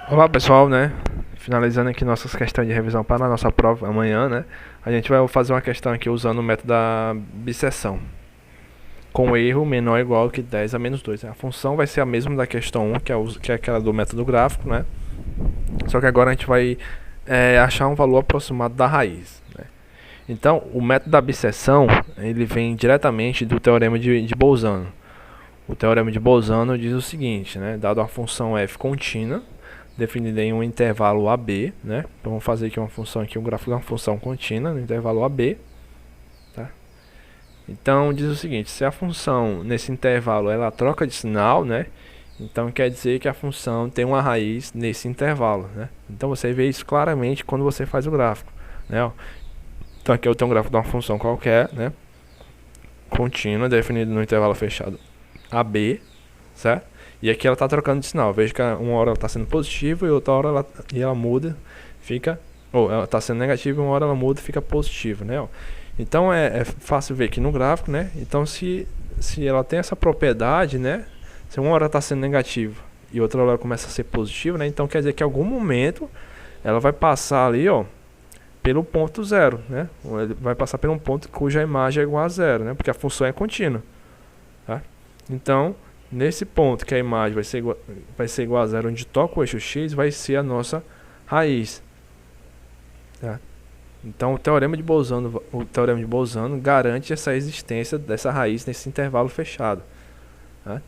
Olá pessoal, né? Finalizando aqui nossas questões de revisão para a nossa prova amanhã, né? A gente vai fazer uma questão aqui usando o método da bisseção. Com erro menor ou igual que 10 a menos 2. A função vai ser a mesma da questão 1, que é aquela do método gráfico, né? Só que agora a gente vai achar um valor aproximado da raiz, né? Então, o método da bisseção, ele vem diretamente do teorema de Bolzano. O teorema de Bolzano diz o seguinte, né? Dado a função f contínua, definida em um intervalo AB, né? Então vamos fazer aqui uma função aqui, um gráfico de uma função contínua no intervalo AB, tá? Então diz o seguinte: se a função nesse intervalo ela troca de sinal, né? Então quer dizer que a função tem uma raiz nesse intervalo, né? Então você vê isso claramente quando você faz o gráfico, né? Então aqui eu tenho um gráfico de uma função qualquer, né? Contínua, definida no intervalo fechado AB, certo? E aqui ela está trocando de sinal. Veja que uma hora ela está sendo positiva e outra hora ela muda, fica... Ou ela está sendo negativa e uma hora ela muda e fica positiva, né? Então é fácil ver aqui no gráfico, né? Então se ela tem essa propriedade, né? Se uma hora está sendo negativa e outra hora começa a ser positiva, né? Então quer dizer que em algum momento ela vai passar ali, ó, pelo ponto zero, né? Vai passar por um ponto cuja imagem é igual a zero, né? Porque a função é contínua, tá? Então, nesse ponto que a imagem vai ser igual a zero, onde toca o eixo x, vai ser a nossa raiz, tá? Então, o teorema de Bolzano garante essa existência dessa raiz nesse intervalo fechado, tá?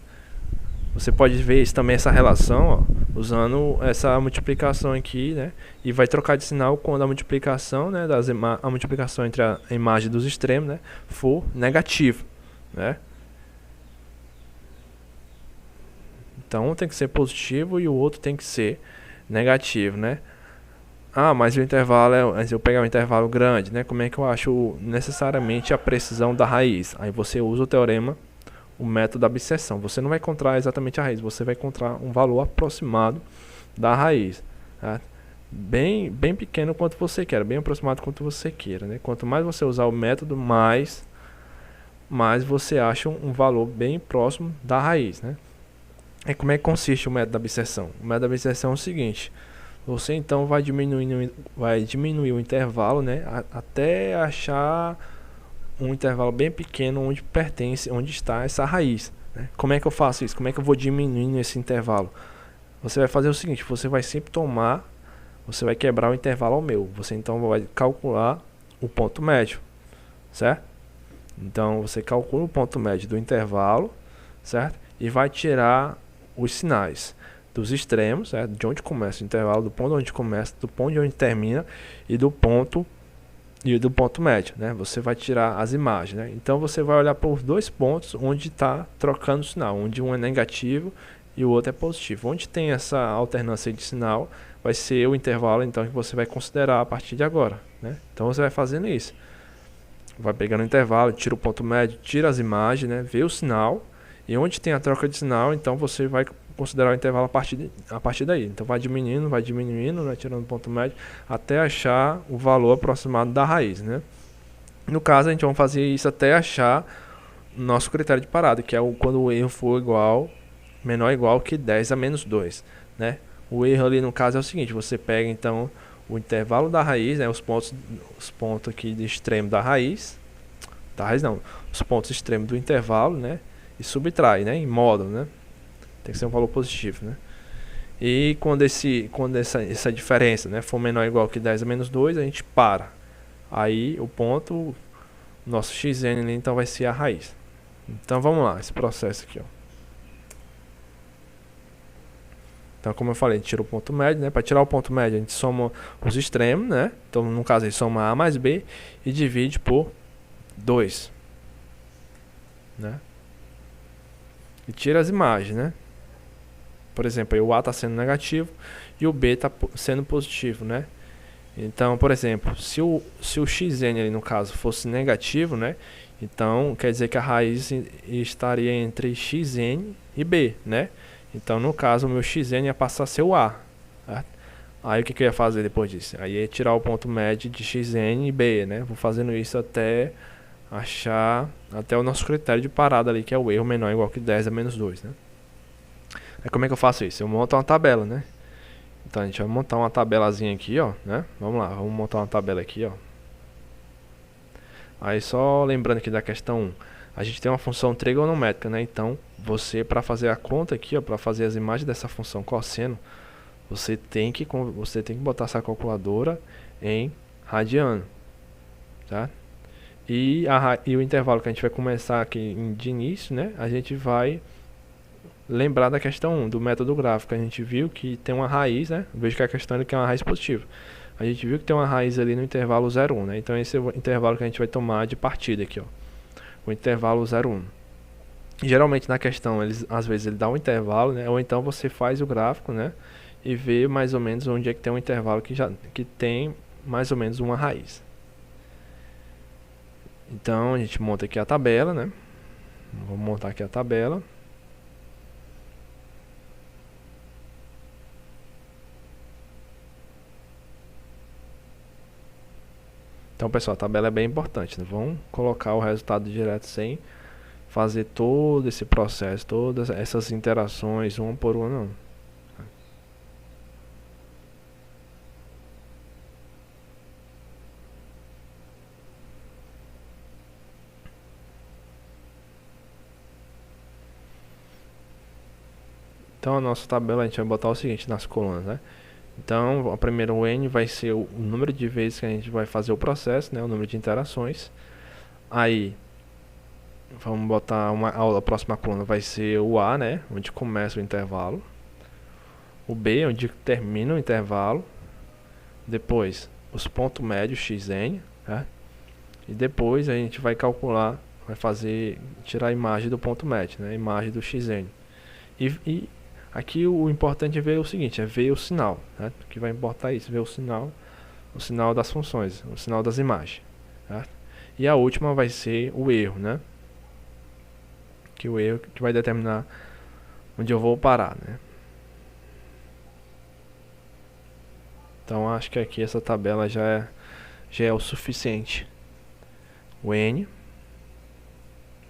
Você pode ver isso, também essa relação, ó, usando essa multiplicação aqui, né? E vai trocar de sinal quando a multiplicação, né, a multiplicação entre a imagem dos extremos, né, for negativa, né? Então um tem que ser positivo e o outro tem que ser negativo, né? Ah, mas o intervalo se eu pegar um intervalo grande, né? Como é que eu acho necessariamente a precisão da raiz? Aí você usa o teorema, o método da bisseção. Você não vai encontrar exatamente a raiz, você vai encontrar um valor aproximado da raiz, tá? Bem pequeno quanto você quer, bem aproximado quanto você queira, né? Quanto mais você usar o método, mais você acha um valor bem próximo da raiz, né? E como é que consiste o método da bisseção? O método da bisseção é o seguinte: você então vai diminuir o intervalo, né, até achar um intervalo bem pequeno onde está essa raiz, né? Como é que eu faço isso? Como é que eu vou diminuindo esse intervalo? Você vai fazer o seguinte: você vai quebrar o intervalo ao meu. Você então vai calcular o ponto médio, certo? Então você calcula o ponto médio do intervalo, certo? E vai tirar os sinais dos extremos, certo? De onde começa o intervalo, do ponto onde começa, do ponto onde termina e do ponto médio, né? Você vai tirar as imagens, né? Então você vai olhar para os dois pontos onde está trocando o sinal, onde um é negativo e o outro é positivo. Onde tem essa alternância de sinal, vai ser o intervalo então que você vai considerar a partir de agora, né? Então você vai fazendo isso. Vai pegando o intervalo, tira o ponto médio, tira as imagens, né? Vê o sinal. E onde tem a troca de sinal, então você vai considerar o intervalo a partir daí. Então vai diminuindo, né, tirando o ponto médio, até achar o valor aproximado da raiz, né? No caso, a gente vai fazer isso até achar nosso critério de parada, que é quando o erro for menor ou igual que 10 a menos 2, né? O erro ali no caso é o seguinte: você pega então o intervalo da raiz, né, os pontos aqui de extremo os pontos extremos do intervalo, né? E subtrai, né, em módulo, né? Tem que ser um valor positivo, né? E quando essa diferença, né, for menor ou igual que 10 a menos 2, a gente para. Aí o ponto, nosso xn então vai ser a raiz. Então vamos lá, esse processo aqui, ó. Então, como eu falei, a gente tira o ponto médio, né? Para tirar o ponto médio, a gente soma os extremos, né? Então, no caso, a gente soma A mais B e divide por 2, né? E tira as imagens, né? Por exemplo, aí o A está sendo negativo e o B está sendo positivo, né? Então, por exemplo, se o xn ali no caso fosse negativo, né? Então, quer dizer que a raiz estaria entre xn e b, né? Então, no caso, o meu xn ia passar a ser o a, certo? Aí o que eu ia fazer depois disso? Aí ia tirar o ponto médio de xn e b, né? Vou fazendo isso até achar até o nosso critério de parada ali, que é o erro menor ou igual que 10 a menos 2, né? Aí como é que eu faço isso? Eu monto uma tabela, né? Então a gente vai montar uma tabelazinha aqui, ó, né? Vamos lá, vamos montar uma tabela aqui, ó. Aí só lembrando aqui da questão 1, a gente tem uma função trigonométrica, né? Então você, para fazer a conta aqui, ó, para fazer as imagens dessa função cosseno, você tem que botar essa calculadora em radiano, tá? E o intervalo que a gente vai começar aqui de início, né? A gente vai lembrar da questão 1, do método gráfico. A gente viu que tem uma raiz, né? Veja que a questão é que é uma raiz positiva. A gente viu que tem uma raiz ali no intervalo 0, 1, né? Então esse é o intervalo que a gente vai tomar de partida aqui, ó. O intervalo 0, 1. Geralmente na questão, às vezes ele dá um intervalo, né? Ou então você faz o gráfico, né? E vê mais ou menos onde é que tem um intervalo que tem mais ou menos uma raiz. Então a gente monta aqui a tabela, né? Vamos montar aqui a tabela. Então, pessoal, a tabela é bem importante, né? Vamos colocar o resultado direto sem fazer todo esse processo, todas essas interações, uma por uma, não. Então, a nossa tabela, a gente vai botar o seguinte nas colunas, né? Então, a primeira, o N vai ser o número de vezes que a gente vai fazer o processo, né? O número de interações. Aí, vamos botar a próxima coluna vai ser o A, né? Onde começa o intervalo. O B, onde termina o intervalo. Depois, os pontos médios, xn, tá? E depois a gente vai calcular, tirar a imagem do ponto médio, né? A imagem do xn. E aqui o importante é ver o seguinte, é ver o sinal, né? O que vai importar é isso, ver o sinal das funções, o sinal das imagens, tá? E a última vai ser o erro, né? Que o erro que vai determinar onde eu vou parar, né? Então acho que aqui essa tabela já é o suficiente. O N,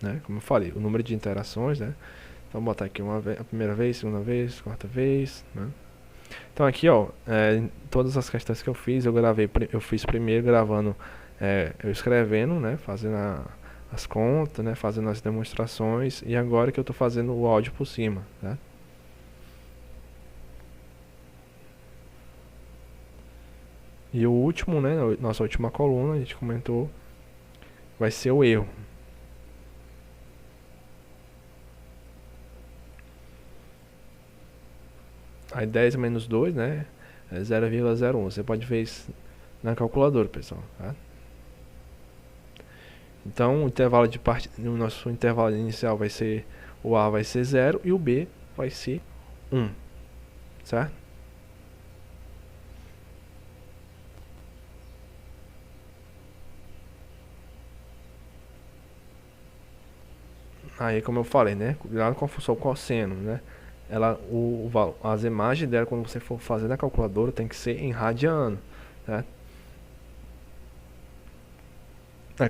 né? Como eu falei, o número de interações, né? Então vou botar aqui a primeira vez, segunda vez, quarta vez, né? Então aqui, ó, todas as questões que eu fiz, eu fiz primeiro gravando, eu escrevendo, né? Fazendo as contas, né? Fazendo as demonstrações, e agora que eu estou fazendo o áudio por cima, né? E o último, né? Nossa última coluna, a gente comentou, vai ser o erro. Aí 10 menos 2, né? É 0,01. Você pode ver isso na calculadora, pessoal, tá? Então, no nosso intervalo inicial vai ser o A vai ser 0 e o B vai ser 1, certo? Aí, como eu falei, né? Cuidado com a função cosseno, né? As imagens dela, quando você for fazer na calculadora, tem que ser em radiano, certo?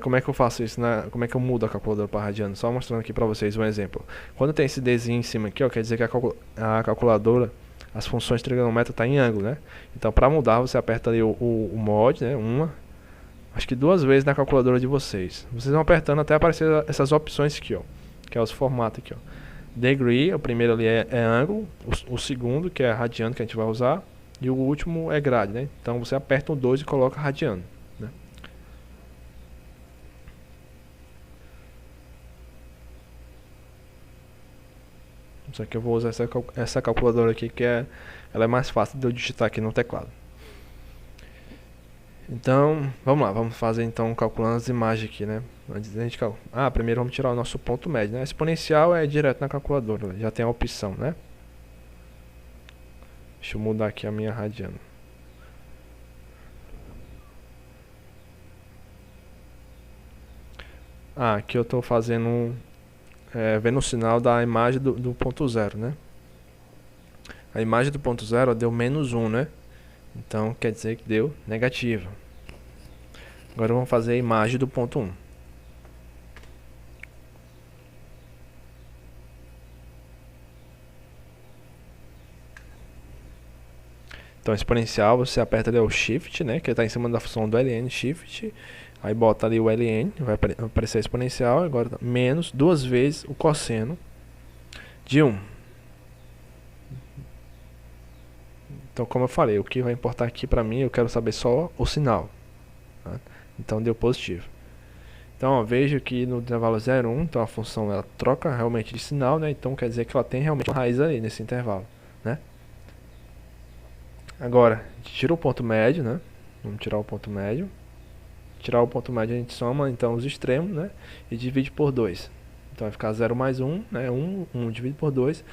Como é que eu faço isso, né? Como é que eu mudo a calculadora para radiano? Só mostrando aqui para vocês um exemplo. Quando tem esse Dzinho em cima aqui, ó, quer dizer que a calculadora, as funções trigonométricas tá em ângulo, né? Então, para mudar, você aperta ali o mod, né? Acho que 2 vezes na calculadora de vocês. Vocês vão apertando até aparecer essas opções aqui, ó, que é os formatos aqui, ó. Degree, o primeiro ali é ângulo, o segundo, que é radiano, que a gente vai usar, e o último é grade, né? Então, você aperta o 2 e coloca radiano, né? Só que eu vou usar essa calculadora aqui, ela é mais fácil de eu digitar aqui no teclado. Então, vamos lá, vamos fazer então calculando as imagens aqui, né? Primeiro vamos tirar o nosso ponto médio, né? A exponencial é direto na calculadora, já tem a opção, né? Deixa eu mudar aqui a minha radiano. Aqui eu estou fazendo vendo o sinal da imagem do ponto zero, né? A imagem do ponto zero deu -1, né? Então quer dizer que deu negativo. Agora vamos fazer a imagem do ponto 1. Então exponencial, você aperta ali o Shift, né, que está em cima da função do ln, Shift, aí bota ali o ln, vai aparecer a exponencial, agora menos 2 vezes o cosseno de 1. Então, como eu falei, o que vai importar aqui para mim, eu quero saber só o sinal. Tá? Então deu positivo. Então, ó, vejo que no intervalo 0, 1, então a função ela troca realmente de sinal, né? Então quer dizer que ela tem realmente uma raiz ali nesse intervalo, né? Agora, a gente tira o ponto médio, né? Vamos tirar o ponto médio. Tirar o ponto médio, a gente soma então os extremos, né? E divide por 2. Então vai ficar 0 mais 1, né? 1 dividido por 2,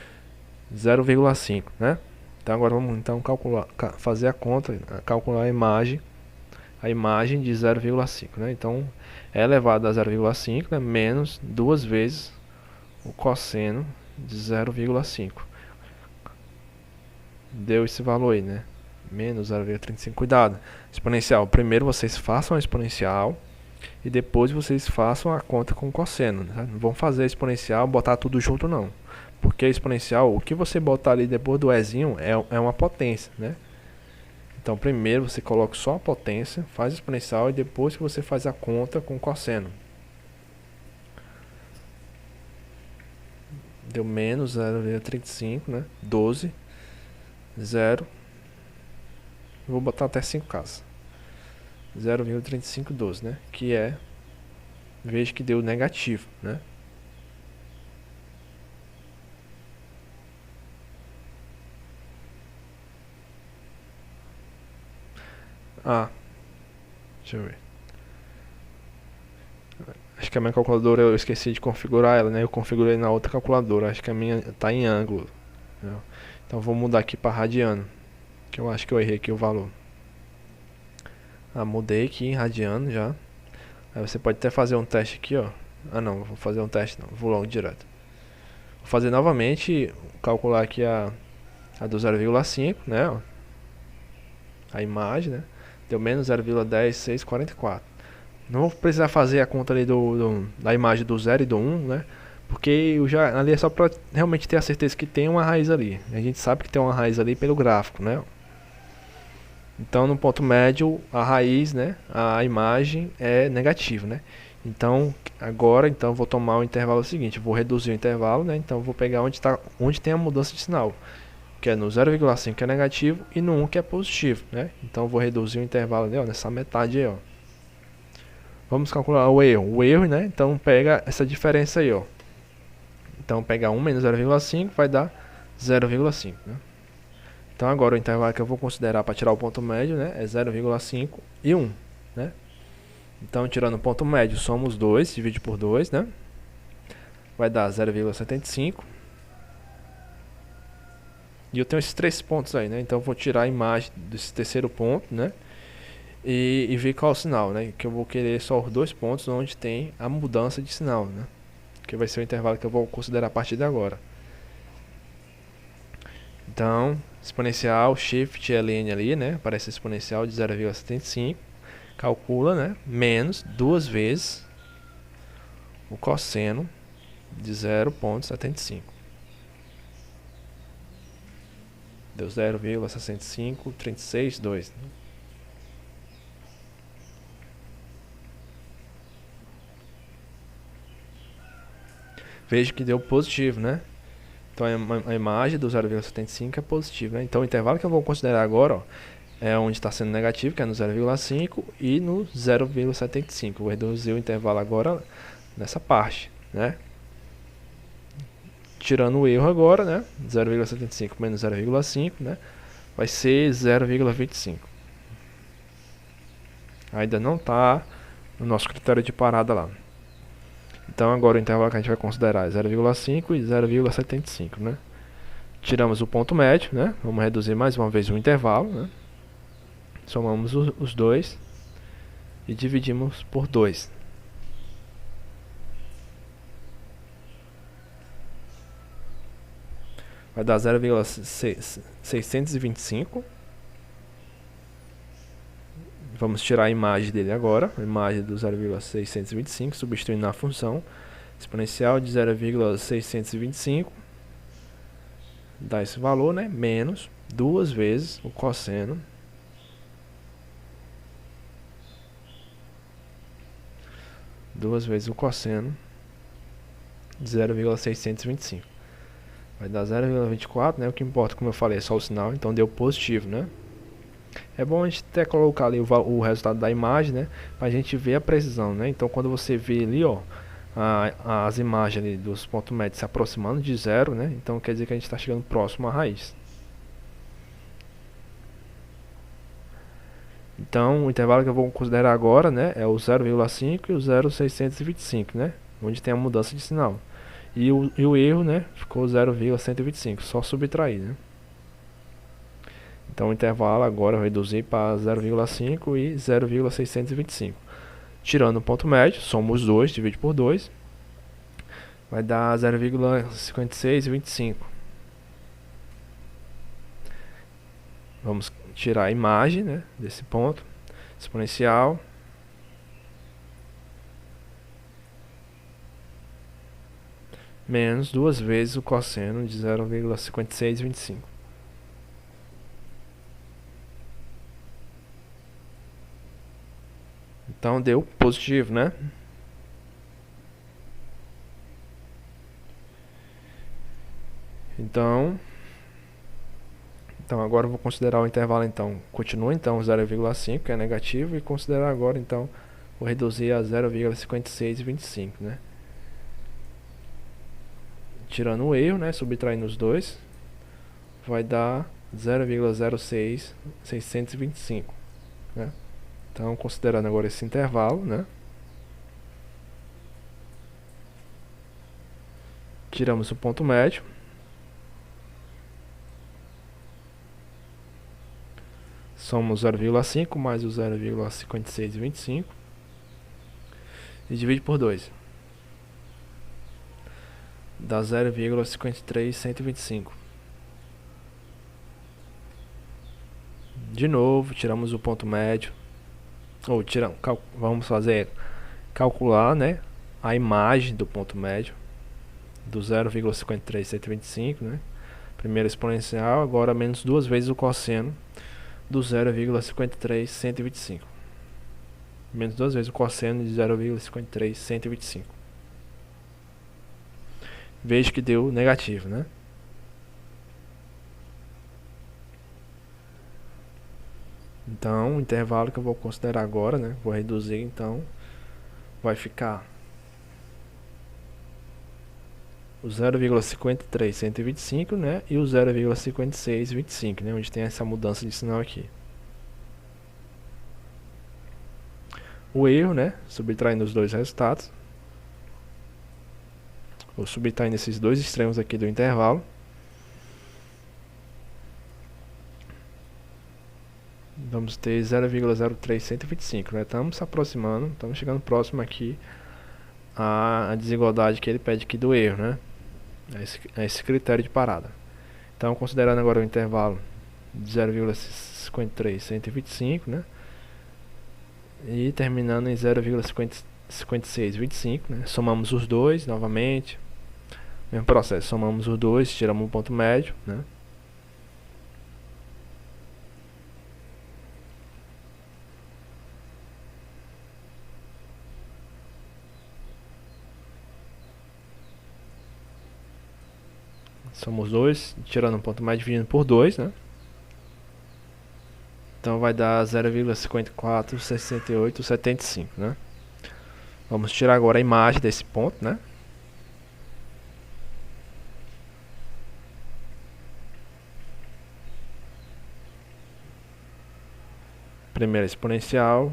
0,5, né? Então agora vamos então fazer a conta, calcular a imagem de 0,5, né? Então é elevado a 0,5, né? Menos 2 vezes o cosseno de 0,5. Deu esse valor aí, né? Menos 0,35. Cuidado, exponencial. Primeiro vocês façam a exponencial e depois vocês façam a conta com o cosseno. Tá? Não vão fazer a exponencial, botar tudo junto não. Porque a exponencial, o que você botar ali depois do ezinho é uma potência, né? Então primeiro você coloca só a potência, faz a exponencial e depois que você faz a conta com o cosseno. Deu menos 0,35, né? 12, 0. Vou botar até 5 casas. 0,3512, né? Que é, veja que deu negativo, né? Ah, deixa eu ver. Acho que a minha calculadora eu esqueci de configurar ela, né? Eu configurei na outra calculadora. Acho que a minha está em ângulo, né? Então vou mudar aqui para radiano, que eu acho que eu errei aqui o valor. Ah, mudei aqui em radiano já. Aí você pode até fazer um teste aqui, ó. Ah não, vou fazer um teste não, vou logo direto. Vou fazer novamente, calcular aqui a do 0,5, né? Ó. A imagem, né? Deu menos 0,10644. Não vou precisar fazer a conta ali da imagem do 0 e do 1, né? Porque eu já, ali é só para realmente ter a certeza que tem uma raiz ali. A gente sabe que tem uma raiz ali pelo gráfico, né? Então no ponto médio a raiz, né? A imagem é negativa, né? Então agora então vou tomar o intervalo seguinte, vou reduzir o intervalo, né? Então vou pegar onde tem a mudança de sinal, que é no 0,5 que é negativo e no 1 que é positivo, né? Então vou reduzir o intervalo ali, ó, nessa metade aí, ó. Vamos calcular o erro, né? Então pega essa diferença aí, ó. Então pegar 1 menos 0,5 vai dar 0,5, né? Então agora o intervalo que eu vou considerar para tirar o ponto médio, né, é 0,5 e 1, né? Então tirando o ponto médio, soma os dois, divide por 2, né? Vai dar 0,75. E eu tenho esses 3 pontos aí, né? Então eu vou tirar a imagem desse terceiro ponto, né? E ver qual é o sinal, né? Que eu vou querer só os 2 pontos onde tem a mudança de sinal, né? Que vai ser o intervalo que eu vou considerar a partir de agora. Então, exponencial, shift ln ali, né? Aparece exponencial de 0,75. Calcula, né? Menos 2 vezes o cosseno de 0,75. Deu 0,65362. Veja que deu positivo, né? Então a imagem do 0,75 é positiva, né? Então o intervalo que eu vou considerar agora, ó, é onde está sendo negativo, que é no 0,5 e no 0,75. Vou reduzir o intervalo agora nessa parte, né? Tirando o erro agora, né? 0,75 menos 0,5, né? Vai ser 0,25. Ainda não está no nosso critério de parada lá. Então agora o intervalo que a gente vai considerar é 0,5 e 0,75, né? Tiramos o ponto médio, né? Vamos reduzir mais uma vez o intervalo, né? Somamos os dois e dividimos por 2. Vai dar 0,625. Vamos tirar a imagem dele agora, a imagem do 0,625, substituindo na função exponencial de 0,625. Dá esse valor, né? Menos duas vezes o cosseno de 0,625. Vai dar 0,24, né? O que importa, como eu falei, é só o sinal, então deu positivo, né? É bom a gente até colocar ali o resultado da imagem, né? Pra gente ver a precisão, né? Então quando você vê ali, ó, as imagens ali dos pontos médios se aproximando de zero, né? Então quer dizer que a gente está chegando próximo à raiz. Então o intervalo que eu vou considerar agora, né, é o 0,5 e o 0,625, né? Onde tem a mudança de sinal. E o erro, né, ficou 0,125, só subtrair, né? Então o intervalo agora eu reduzi para 0,5 e 0,625. Tirando o ponto médio, soma os dois, divide por 2, vai dar 0,5625. Vamos tirar a imagem, né, desse ponto, exponencial. Menos duas vezes o cosseno de 0,5625. Então deu positivo, né? Então agora eu vou considerar o intervalo, então continua então 0,5, que é negativo, e considerar agora, então vou reduzir a 0,5625, né? Tirando o erro, né, subtraindo os dois, vai dar 0,06625, né? Então considerando agora esse intervalo, né, tiramos o ponto médio, somos 0,5 mais o 0,5625 e divide por 2. Dá 0,53125. De novo, tiramos o ponto médio. Ou vamos calcular, né, a imagem do ponto médio do 0,53125, né? Primeiro exponencial, agora menos duas vezes o cosseno do 0,53125. Menos duas vezes o cosseno de 0,53125. Veja que deu negativo, né? Então, o intervalo que eu vou considerar agora, né, vou reduzir, então vai ficar o 0,53125, né, e o 0,5625, né, onde tem essa mudança de sinal aqui. O erro, né, subtraindo os dois resultados, ou subtraindo esses dois extremos aqui do intervalo, vamos ter 0,03125, né? Estamos se aproximando, estamos chegando próximo aqui à desigualdade que ele pede aqui do erro, né? A esse critério de parada. Então, considerando agora o intervalo de 0,53125, né? E terminando em 0,5625, né? Somamos os dois novamente, mesmo processo, somamos os dois, tiramos um ponto médio, né? Somos dois, tirando um ponto médio, dividindo por 2, né? Então vai dar 0,546875, né? Vamos tirar agora a imagem desse ponto, né? Primeira exponencial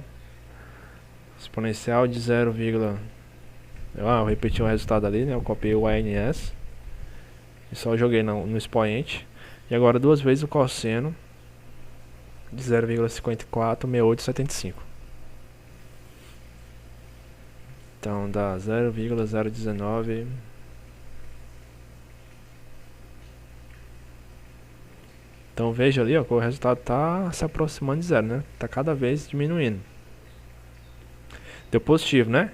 de 0, eu repeti o resultado ali, né? Eu copiei o ANS e só joguei no expoente. E agora duas vezes o cosseno de 0,546875. Então dá 0,019. Então veja ali, ó, que o resultado está se aproximando de zero, né? Está cada vez diminuindo. Deu positivo, né?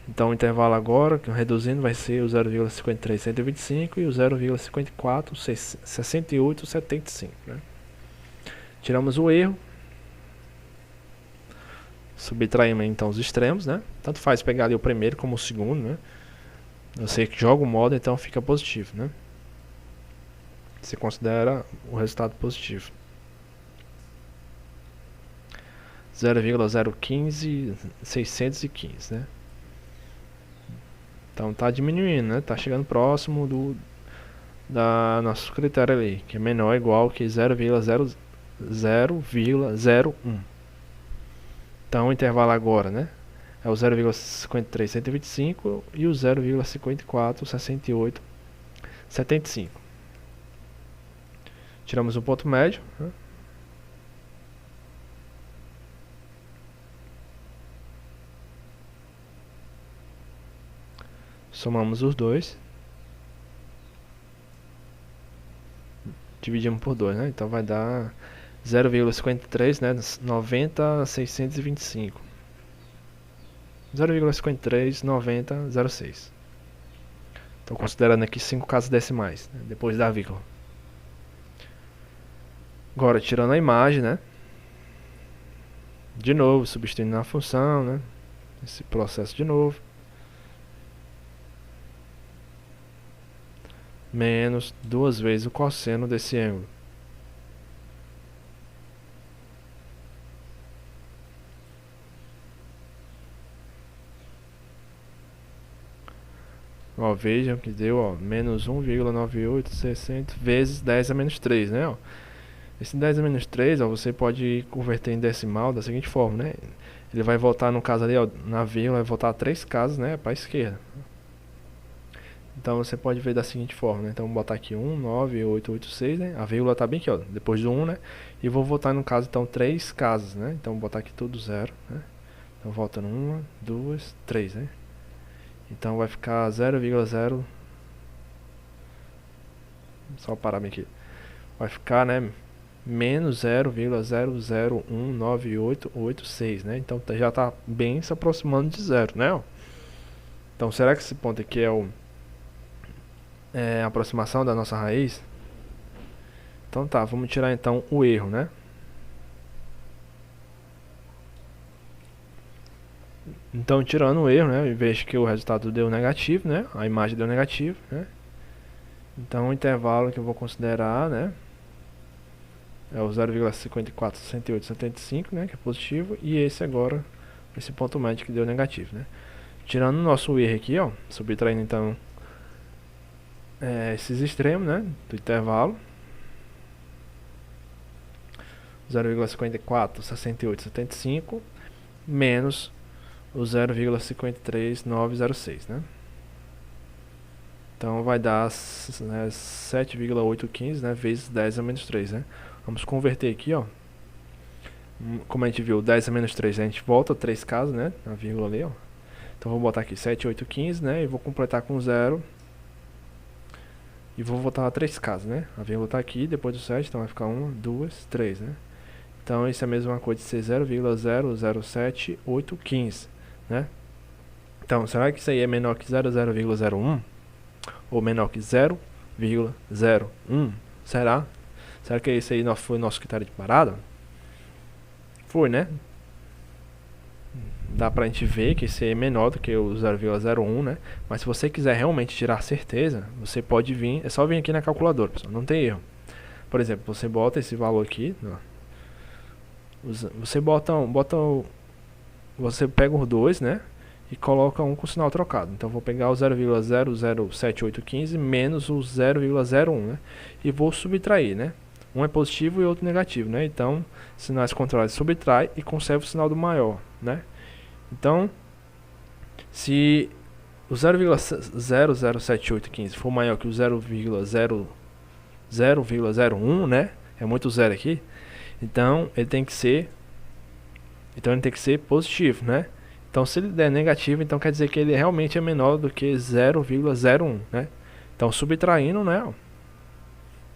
Então o intervalo agora, reduzindo, vai ser o 0,53125 e o 0,5466875, né? Tiramos o erro. Subtraímos então os extremos, né? Tanto faz pegar ali o primeiro como o segundo, né? Você que joga o modo, então fica positivo, né? Você considera o resultado positivo. 0,015615, né? Então tá diminuindo, né? Tá chegando próximo da nosso critério ali, que é menor ou igual que 0,01. Então o intervalo agora, né? É o 0,53125 e o 0,546875. Tiramos o ponto médio, né? Somamos os dois. Dividimos por 2, né? Então vai dar 0,53, né? 90,625. 0,539006. Então considerando aqui 5 casas decimais, né? Depois da vírgula. Agora tirando a imagem, né? De novo, substituindo na função, né? Esse processo de novo. Menos 2 vezes o cosseno desse ângulo. Ó, vejam que deu, ó, menos 1,9860 vezes 10 a menos 3, né? Ó. Esse 10 a menos 3, ó, você pode converter em decimal da seguinte forma, né? Ele vai voltar, no caso ali, ó, na vírgula, vai voltar 3 casas, né, para a esquerda. Então você pode ver da seguinte forma, né? Então vou botar aqui 19886, né? A vírgula tá bem aqui, ó, depois do 1, né? E vou voltar no caso então 3 casas, né? Então vou botar aqui tudo 0, né? Então voltando 1, 2, 3, né? Então vai ficar 0,0. Só parar bem aqui. Vai ficar, né, menos 0,00198886, né? Então já tá bem se aproximando de 0, né? Ó. Então será que esse ponto aqui é a aproximação da nossa raiz? Então tá, vamos tirar então o erro, né? Então tirando o erro, né? Em vez que o resultado deu negativo, né? A imagem deu negativo, né? Então o intervalo que eu vou considerar, né? É o 0,546875, né? Que é positivo. E esse agora, esse ponto médio que deu negativo, né? Tirando o nosso erro aqui, ó. Subtraindo então esses extremos, né? Do intervalo. 0,546875 menos o 0,53906, né? Então vai dar 7,815, né, vezes 10 a menos 3, né? Vamos converter aqui, ó. Como a gente viu, 10 a menos 3, a gente volta 3 casas, né? Na vírgula ali, ó. Então vou botar aqui 7,815, né? E vou completar com 0. E vou voltar a 3 casas, né? A vírgula tá aqui, depois do 7, então vai ficar 1, 2, 3, né? Então isso é a mesma coisa de ser 0,007815, né? Então, será que isso aí é menor que 0,01? Ou menor que 0,01? Será? Será que esse aí foi o nosso critério de parada? Foi, né? Dá pra gente ver que esse aí é menor do que o 0,01, né? Mas se você quiser realmente tirar certeza, você pode vir, é só vir aqui na calculadora, pessoal, não tem erro. Por exemplo, você bota esse valor aqui, ó. Você você pega os dois, né? E coloca um com sinal trocado. Então vou pegar o 0,007815 menos o 0,01, né? E vou subtrair, né? Um é positivo e outro negativo, né? Então, sinais contrários subtrai e conserva o sinal do maior, né? Então, se o 0,007815 for maior que o 0,01, né? É muito zero aqui. Então, ele tem que ser positivo, né? Então, se ele der negativo, então quer dizer que ele realmente é menor do que 0,01, né? Então, subtraindo, né?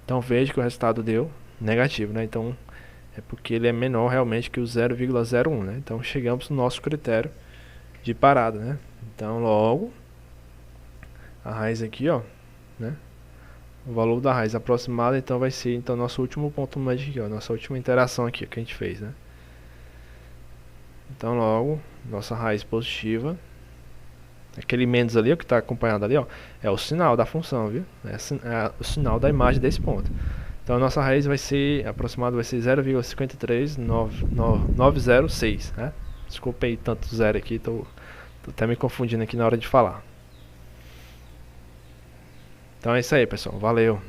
Então, veja que o resultado deu negativo, né? Então, é porque ele é menor realmente que o 0,01, né? Então, chegamos no nosso critério de parada, né? Então, logo, a raiz aqui, ó, né? O valor da raiz aproximada, então vai ser então nosso último ponto médio aqui, ó, nossa última interação aqui que a gente fez, né? Então logo, nossa raiz positiva, aquele menos ali, ó, que está acompanhado ali, ó, é o sinal da função, viu? É o sinal da imagem desse ponto. Então a nossa raiz vai ser, aproximado vai ser 0,53906, né? Desculpa aí tanto zero aqui, tô até me confundindo aqui na hora de falar. Então é isso aí, pessoal. Valeu!